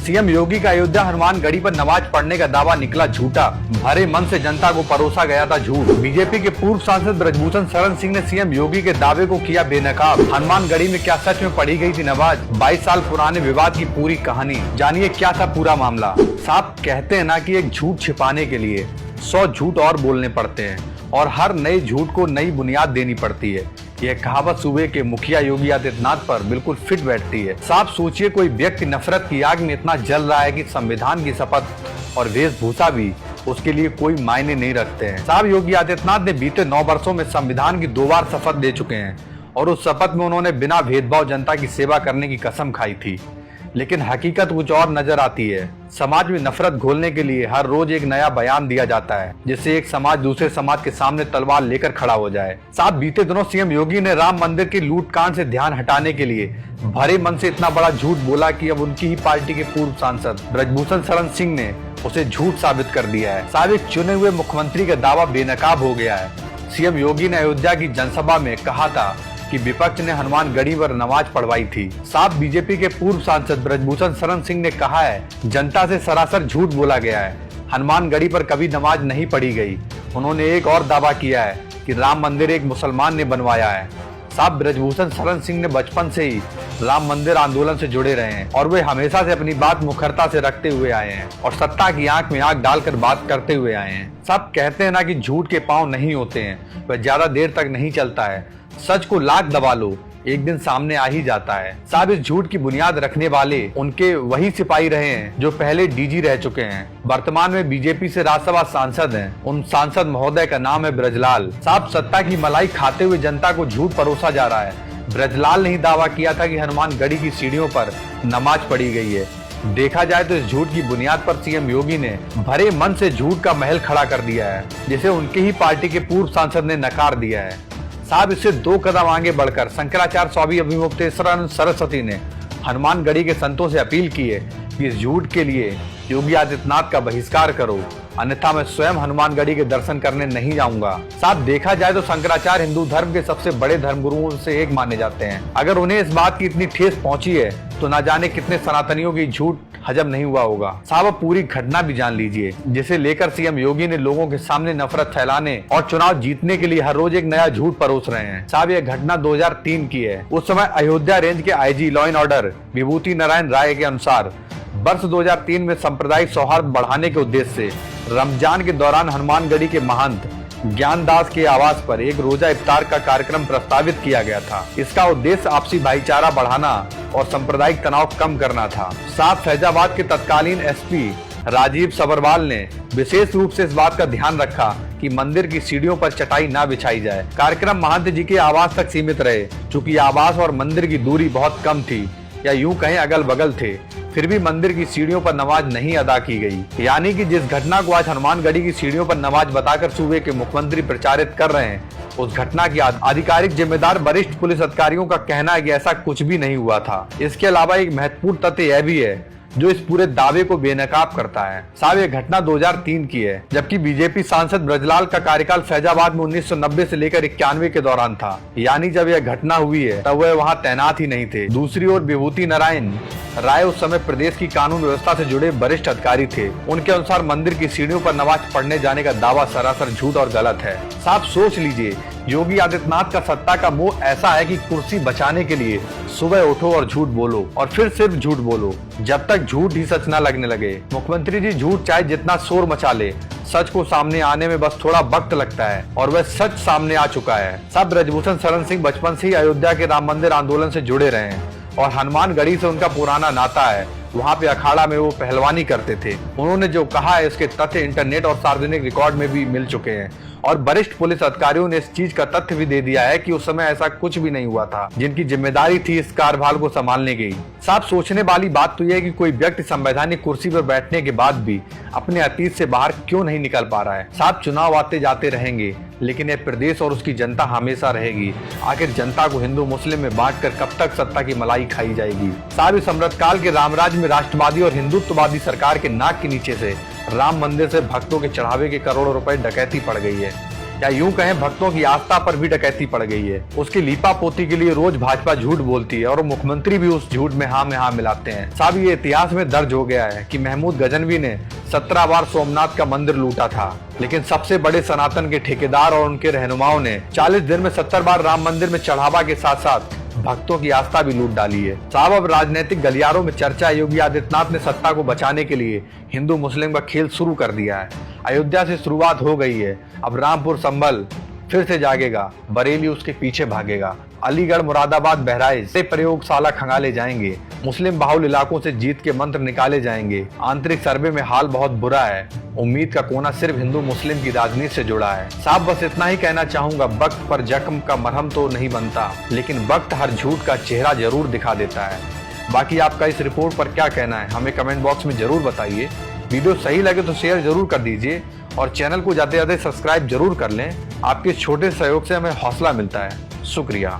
CM योगी का अयोध्या हनुमानगढ़ी पर नमाज पढ़ने का दावा निकला झूठा, भरे मन से जनता को परोसा गया था झूठ। बीजेपी के पूर्व सांसद ब्रजभूषण शरण सिंह ने सीएम योगी के दावे को किया बेनकाब। हनुमानगढ़ी में क्या सच में पढ़ी गई थी नमाज? 22 साल पुराने विवाद की पूरी कहानी जानिए, क्या था पूरा मामला। साहब कहते हैं ना कि एक झूठ छिपाने के लिए 100 झूठ और बोलने पड़ते हैं और हर नए झूठ को नई बुनियाद देनी पड़ती है। यह कहावत सूबे के मुखिया योगी आदित्यनाथ पर बिल्कुल फिट बैठती है। साफ सोचिए, कोई व्यक्ति नफरत की आग में इतना जल रहा है कि संविधान की शपथ और वेशभूषा भी उसके लिए कोई मायने नहीं रखते हैं। साहब योगी आदित्यनाथ ने बीते 9 वर्षों में संविधान की 2 बार शपथ ले चुके हैं और उस शपथ में उन्होंने बिना भेदभाव जनता की सेवा करने की कसम खाई थी। लेकिन हकीकत कुछ और नजर आती है। समाज में नफरत घोलने के लिए हर रोज एक नया बयान दिया जाता है, जिससे एक समाज दूसरे समाज के सामने तलवार लेकर खड़ा हो जाए। साहब बीते दिनों सीएम योगी ने राम मंदिर की लूटकांड से ध्यान हटाने के लिए भरे मन से इतना बड़ा झूठ बोला कि अब उनकी ही पार्टी के पूर्व सांसद ब्रजभूषण शरण सिंह ने उसे झूठ साबित कर दिया है। साहब एक चुने हुए मुख्यमंत्री का दावा बेनकाब हो गया है। सीएम योगी ने अयोध्या की जनसभा में कहा था कि विपक्ष ने हनुमानगढ़ी पर नमाज पढ़वाई थी। साहब बीजेपी के पूर्व सांसद ब्रजभूषण शरण सिंह ने कहा है, जनता से सरासर झूठ बोला गया है, हनुमानगढ़ी पर कभी नमाज नहीं पढ़ी गई। उन्होंने एक और दावा किया है कि राम मंदिर एक मुसलमान ने बनवाया है। साहब ब्रजभूषण शरण सिंह ने बचपन से ही राम मंदिर आंदोलन से जुड़े रहे हैं और वे हमेशा से अपनी बात मुखरता से रखते हुए आए हैं और सत्ता की आंख में आंख डालकर बात करते हुए आए हैं। सब कहते हैं ना कि झूठ के पांव नहीं होते हैं, वह ज्यादा देर तक नहीं चलता है। सच को लाख दबा लो, एक दिन सामने आ ही जाता है। साहब इस झूठ की बुनियाद रखने वाले उनके वही सिपाही रहे हैं जो पहले डीजी रह चुके हैं। वर्तमान में बीजेपी से राज्यसभा सांसद हैं। उन सांसद महोदय का नाम है ब्रजलाल। साहब सत्ता की मलाई खाते हुए जनता को झूठ परोसा जा रहा है। ब्रजलाल ने ही दावा किया था कि हनुमानगढ़ी की सीढ़ियों पर नमाज पढ़ी गई है। देखा जाए तो इस झूठ की बुनियाद पर सीएम योगी ने भरे मन से झूठ का महल खड़ा कर दिया है, जिसे उनकी ही पार्टी के पूर्व सांसद ने नकार दिया है। साहब इससे 2 कदम आगे बढ़कर शंकराचार्य स्वामी अभिमुक्तेश्वरानंद सरस्वती ने हनुमानगढ़ी के संतों से अपील की है कि इस झूठ के लिए योगी आदित्यनाथ का बहिष्कार करो, अन्यथा मैं स्वयं हनुमानगढ़ी के दर्शन करने नहीं जाऊंगा। साहब देखा जाए तो शंकराचार्य हिंदू धर्म के सबसे बड़े धर्मगुरुओं से एक माने जाते हैं। अगर उन्हें इस बात की इतनी ठेस पहुंची है तो न जाने कितने सनातनियों की झूठ हजम नहीं हुआ होगा। साहब पूरी घटना भी जान लीजिए, जिसे लेकर सीएम योगी ने लोगों के सामने नफरत फैलाने और चुनाव जीतने के लिए हर रोज एक नया झूठ परोस रहे हैं। साहब यह घटना 2003 की है। उस समय अयोध्या रेंज के आईजी लॉ एंड ऑर्डर विभूति नारायण राय के अनुसार वर्ष 2003 में सांप्रदायिक सौहार्द बढ़ाने के उद्देश्य से रमजान के दौरान हनुमानगढ़ी के महंत ज्ञानदास के आवास पर एक रोजा इफ्तार का कार्यक्रम प्रस्तावित किया गया था। इसका उद्देश्य आपसी भाईचारा बढ़ाना और सांप्रदायिक तनाव कम करना था। साथ फैजाबाद के तत्कालीन एसपी राजीव सबरवाल ने विशेष रूप से इस बात का ध्यान रखा कि मंदिर की सीढ़ियों पर चटाई ना बिछाई जाए। कार्यक्रम महंत जी के आवास तक सीमित रहे, चूंकि आवास और मंदिर की दूरी बहुत कम थी, या यूं कहें अगल बगल थे। फिर भी मंदिर की सीढ़ियों पर नमाज नहीं अदा की गई। यानी कि जिस घटना को आज हनुमानगढ़ी की सीढ़ियों पर नमाज बताकर सूबे के मुख्यमंत्री प्रचारित कर रहे हैं, उस घटना की आधिकारिक जिम्मेदार वरिष्ठ पुलिस अधिकारियों का कहना है कि ऐसा कुछ भी नहीं हुआ था। इसके अलावा एक महत्वपूर्ण तथ्य यह भी है जो इस पूरे दावे को बेनकाब करता है। साहब यह घटना 2003 की है, जबकि बीजेपी सांसद ब्रजलाल का कार्यकाल फैजाबाद में 1990 से लेकर 91 के दौरान था। यानी जब यह घटना हुई है तब वह वहां तैनात ही नहीं थे। दूसरी ओर विभूति नारायण राय उस समय प्रदेश की कानून व्यवस्था से जुड़े वरिष्ठ अधिकारी थे। उनके अनुसार मंदिर की सीढ़ियों पर नमाज पढ़ने जाने का दावा सरासर झूठ और गलत है। साहब सोच लीजिए, योगी आदित्यनाथ का सत्ता का मोह ऐसा है कि कुर्सी बचाने के लिए सुबह उठो और झूठ बोलो और फिर सिर्फ झूठ बोलो, जब तक झूठ ही सच न लगने लगे। मुख्यमंत्री जी झूठ चाहे जितना शोर मचा ले, सच को सामने आने में बस थोड़ा वक्त लगता है और वह सच सामने आ चुका है। सब ब्रजभूषण शरण सिंह बचपन से ही अयोध्या के राम मंदिर आंदोलन से जुड़े रहे हैं और हनुमानगढ़ी से उनका पुराना नाता है। वहाँ पे अखाड़ा में वो पहलवानी करते थे। उन्होंने जो कहा है उसके तथ्य इंटरनेट और सार्वजनिक रिकॉर्ड में भी मिल चुके हैं और वरिष्ठ पुलिस अधिकारियों ने इस चीज का तथ्य भी दे दिया है कि उस समय ऐसा कुछ भी नहीं हुआ था, जिनकी जिम्मेदारी थी इस कार्यभार को संभालने की। साहब सोचने वाली बात तो यह है कि कोई व्यक्ति संवैधानिक कुर्सी पर बैठने के बाद भी अपने अतीत से बाहर क्यों नहीं निकल पा रहा है। साहब चुनाव आते जाते रहेंगे, लेकिन यह प्रदेश और उसकी जनता हमेशा रहेगी। आखिर जनता को हिंदू मुस्लिम में बांटकर कब तक सत्ता की मलाई खाई जाएगी। साहब इस अमृतकाल के रामराज में राष्ट्रवादी और हिंदुत्ववादी सरकार के नाक के नीचे से राम मंदिर से भक्तों के चढ़ावे के करोड़ों रुपए डकैती पड़ गई है। या यूं कहें भक्तों की आस्था पर भी डकैती पड़ गई है। उसकी लीपा पोती के लिए रोज भाजपा झूठ बोलती है और मुख्यमंत्री भी उस झूठ में हाँ मिलाते हैं। साहब ये इतिहास में दर्ज हो गया है कि महमूद गजनवी ने 17 बार सोमनाथ का मंदिर लूटा था, लेकिन सबसे बड़े सनातन के ठेकेदार और उनके रहनुमाओं ने 40 दिन में 70 बार राम मंदिर में चढ़ावा के साथ साथ भक्तों की आस्था भी लूट डाली है। साहब अब राजनीतिक गलियारों में चर्चा योगी आदित्यनाथ ने सत्ता को बचाने के लिए हिंदू मुस्लिम का खेल शुरू कर दिया है। अयोध्या से शुरुआत हो गई है, अब रामपुर संभल फिर से जागेगा, बरेली उसके पीछे भागेगा। अलीगढ़, मुरादाबाद, बहराइच से प्रयोगशाला खंगाले जाएंगे। मुस्लिम बाहुल इलाकों से जीत के मंत्र निकाले जाएंगे। आंतरिक सर्वे में हाल बहुत बुरा है। उम्मीद का कोना सिर्फ हिंदू मुस्लिम की राजनीति से जुड़ा है। साहब बस इतना ही कहना चाहूंगा, वक्त पर जख्म का मरहम तो नहीं बनता, लेकिन वक्त हर झूठ का चेहरा जरूर दिखा देता है। बाकी आपका इस रिपोर्ट पर क्या कहना है हमें कमेंट बॉक्स में जरूर बताइए। वीडियो सही लगे तो शेयर जरूर कर दीजिए और चैनल को जाते जाते सब्सक्राइब जरूर कर लें। आपके छोटे सहयोग से हमें हौसला मिलता है। शुक्रिया।